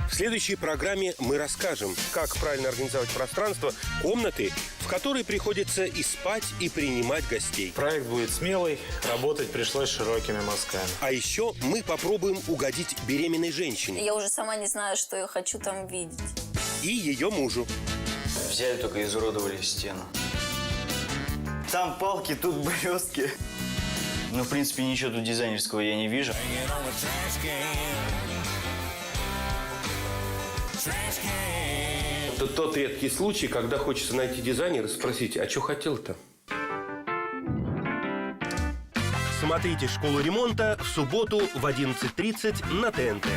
В следующей программе мы расскажем, как правильно организовать пространство, комнаты, в которые приходится и спать, и принимать гостей. Проект будет смелый, работать пришлось широкими мазками. А еще мы попробуем угодить беременной женщине Я уже сама не знаю, что я хочу там видеть. и ее мужу. Взяли, только изуродовали стену. Там палки, тут березки. Ну, в принципе, ничего тут дизайнерского я не вижу. Это тот редкий случай, когда хочется найти дизайнера и спросить, а что хотел-то? Смотрите «Школу ремонта» в субботу в 11:30 на ТНТ.